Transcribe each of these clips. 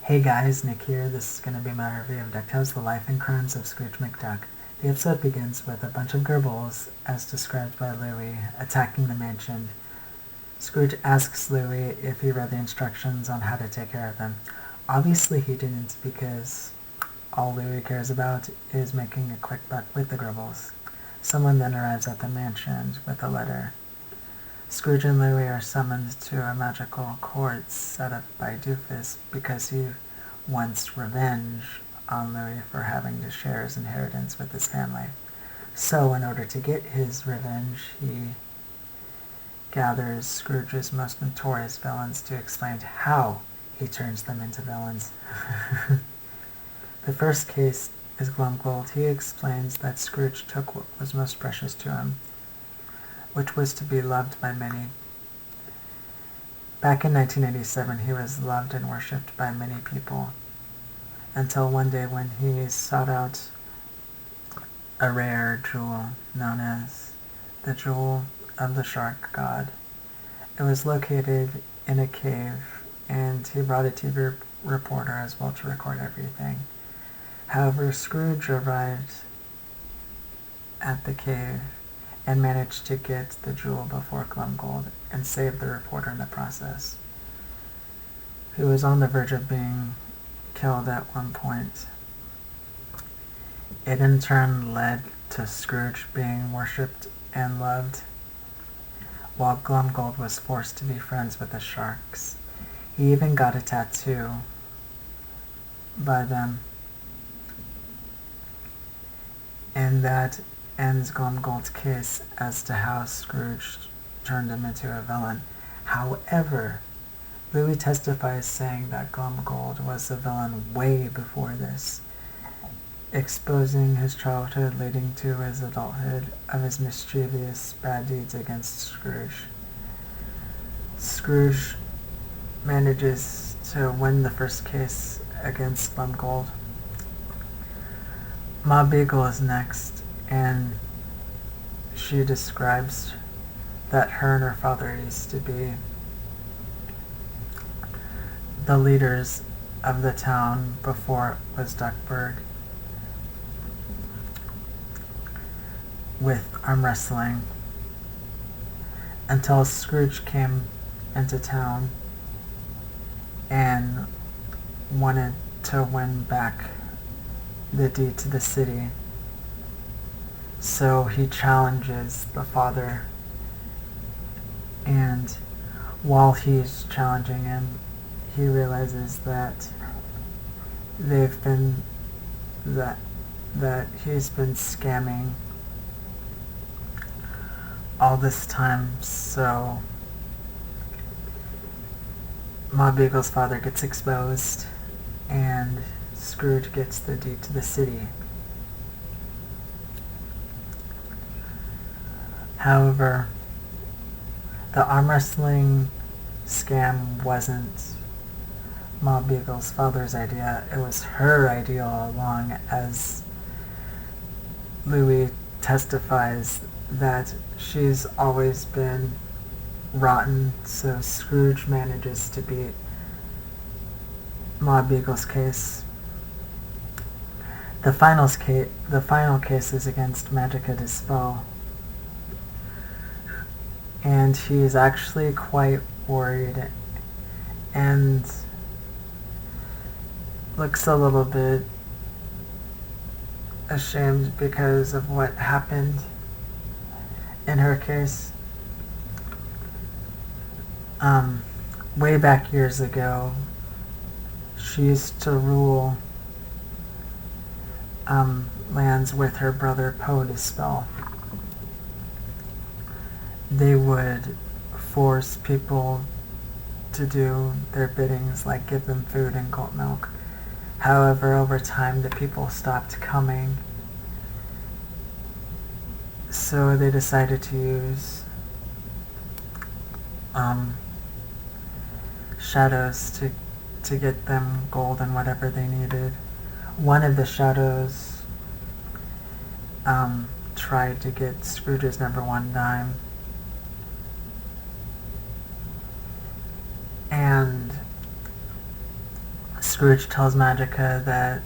Hey guys, Nick here. This is going to be my review of DuckTales, The Life and Crimes of Scrooge McDuck. The episode begins with a bunch of gerbils, as described by Louie, attacking the mansion. Scrooge asks Louie if he read the instructions on how to take care of them. Obviously he didn't, because all Louie cares about is making a quick buck with the gerbils. Someone then arrives at the mansion with a letter. Scrooge and Louie are summoned to a magical court set up by Doofus because he wants revenge on Louie for having to share his inheritance with his family. So, in order to get his revenge, he gathers Scrooge's most notorious villains to explain how he turns them into villains. The first case is Glumgold. He explains that Scrooge took what was most precious to him, which was to be loved by many. Back in 1987, he was loved and worshipped by many people, until one day when he sought out a rare jewel known as the Jewel of the Shark God. It was located in a cave, and he brought a TV reporter as well to record everything. However, Scrooge arrived at the cave and managed to get the jewel before Glumgold and saved the reporter in the process, who was on the verge of being killed at one point. It in turn led to Scrooge being worshipped and loved, while Glumgold was forced to be friends with the sharks. He even got a tattoo by them, and that ends Glumgold's case as to how Scrooge turned him into a villain. However, Louie testifies saying that Glumgold was a villain way before this, exposing his childhood leading to his adulthood of his mischievous bad deeds against Scrooge. Scrooge manages to win the first case against Glumgold. Ma Beagle is next, and she describes that her and her father used to be the leaders of the town before it was Duckburg, with arm wrestling, until Scrooge came into town and wanted to win back the deed to the city. So he challenges the father, and while he's challenging him, he realizes that that he's been scamming all this time. So Ma Beagle's father gets exposed, and Scrooge gets the deed to the city. However, the arm wrestling scam wasn't Ma Beagle's father's idea. It was her idea all along, as Louie testifies that she's always been rotten, so Scrooge manages to beat Ma Beagle's case. The final case is against Magica Dispel, and he's actually quite worried and looks a little bit ashamed because of what happened in her case. Way back years ago, she used to rule lands with her brother Poe Dispel. They would force people to do their biddings, like give them food and goat milk. However, over time, the people stopped coming, so they decided to use shadows to get them gold and whatever they needed. One of the shadows tried to get Scrooge's number one dime, and Scrooge tells Magica that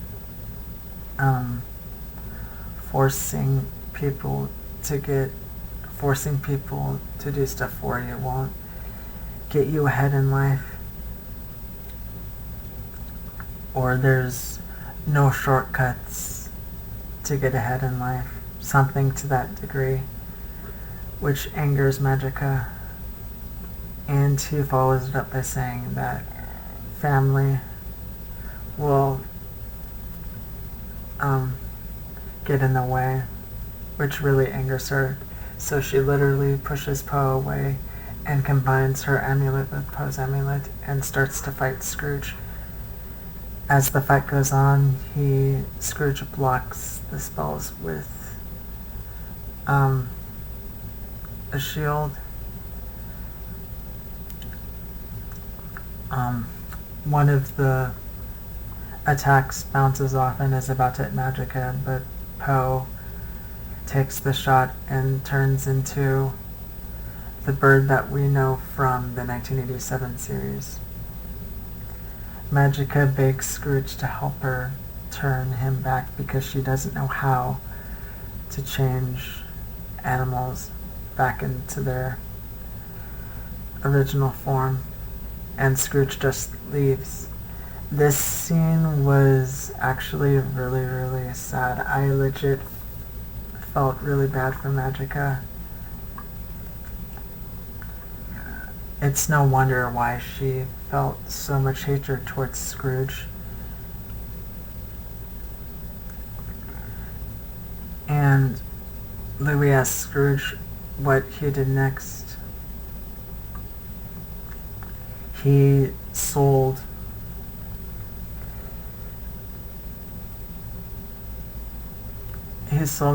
um, forcing people forcing people to do stuff for you won't get you ahead in life, or there's no shortcuts to get ahead in life, something to that degree, which angers Magica. And he follows it up by saying that family will get in the way, which really angers her. So she literally pushes Poe away and combines her amulet with Poe's amulet and starts to fight Scrooge. As the fight goes on, Scrooge blocks the spells with a shield. One of the attacks bounces off and is about to hit Magica, but Poe takes the shot and turns into the bird that we know from the 1987 series. Magica begs Scrooge to help her turn him back because she doesn't know how to change animals back into their original form, and Scrooge just leaves. This scene was actually really, really sad. I legit felt really bad for Magica. It's no wonder why she felt so much hatred towards Scrooge. And Louis asked Scrooge what he did next. He sold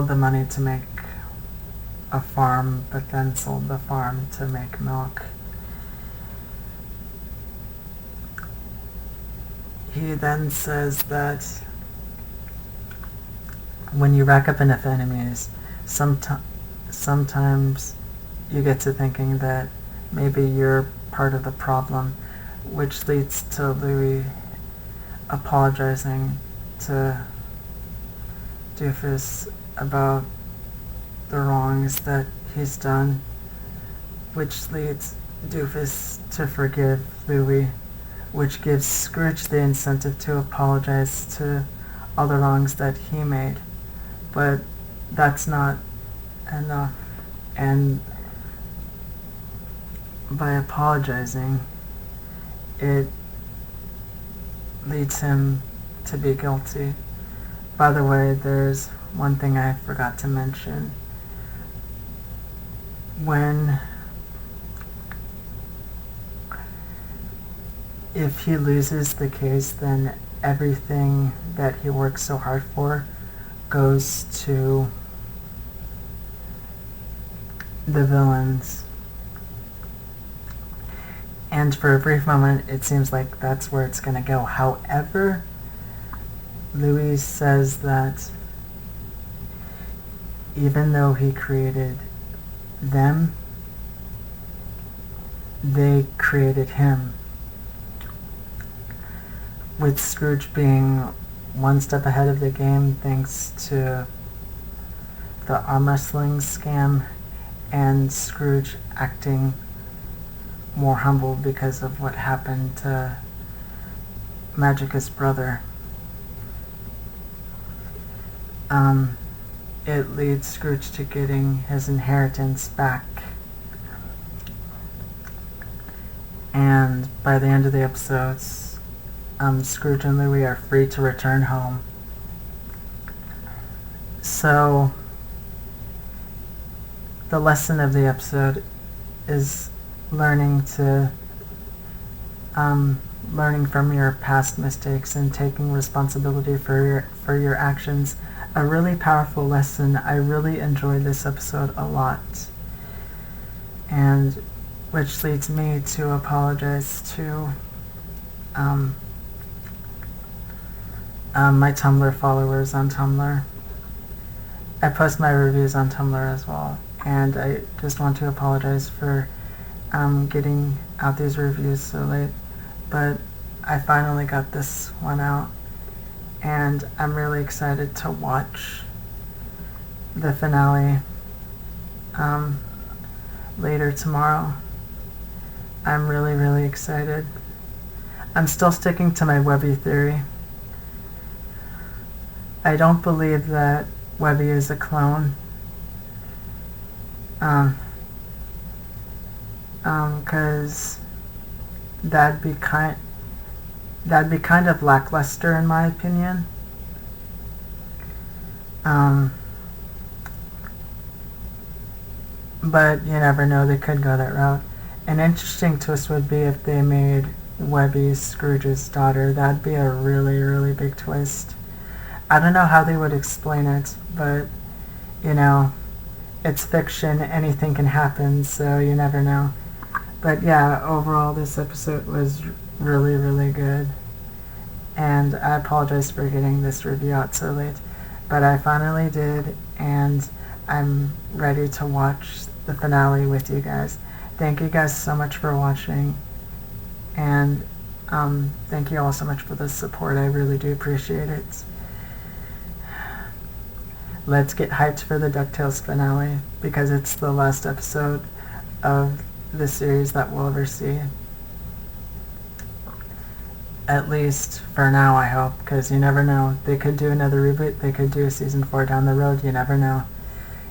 the money to make a farm, but then sold the farm to make milk. He then says that when you rack up enough enemies, sometimes you get to thinking that maybe you're part of the problem, which leads to Louis apologizing to Doofus about the wrongs that he's done, which leads Doofus to forgive Louis, which gives Scrooge the incentive to apologize to all the wrongs that he made. But that's not enough, and by apologizing, it leads him to be guilty. By the way, there's one thing I forgot to mention. If he loses the case, then everything that he worked so hard for goes to the villains. And for a brief moment, it seems like that's where it's going to go. However, Louis says that even though he created them, they created him. With Scrooge being one step ahead of the game thanks to the arm wrestling scam, and Scrooge acting more humble because of what happened to Magica's brother. It leads Scrooge to getting his inheritance back. And by the end of the episodes, Scrooge and Louis are free to return home. So, the lesson of the episode is learning from your past mistakes and taking responsibility for your actions. A really powerful lesson. I really enjoyed this episode a lot, and which leads me to apologize to my Tumblr followers on Tumblr. I post my reviews on Tumblr as well, and I just want to apologize for getting out these reviews so late, but I finally got this one out, and I'm really excited to watch the finale later tomorrow. I'm really, really excited. I'm still sticking to my Webby theory. I don't believe that Webby is a clone. Because that'd be kind of lackluster in my opinion. But you never know, they could go that route. An interesting twist would be if they made Webby Scrooge's daughter. That'd be a really, really big twist. I don't know how they would explain it, but, you know, it's fiction, anything can happen, so you never know. But yeah, overall this episode was really, really good. And I apologize for getting this review out so late. But I finally did, and I'm ready to watch the finale with you guys. Thank you guys so much for watching. And thank you all so much for the support. I really do appreciate it. Let's get hyped for the DuckTales finale, because it's the last episode of the series that we'll ever see. At least for now, I hope, because you never know. They could do another reboot, they could do a season 4 down the road, you never know.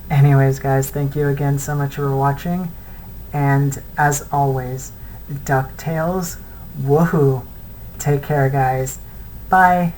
Anyways, guys, thank you again so much for watching, and as always, DuckTales, woohoo! Take care, guys. Bye!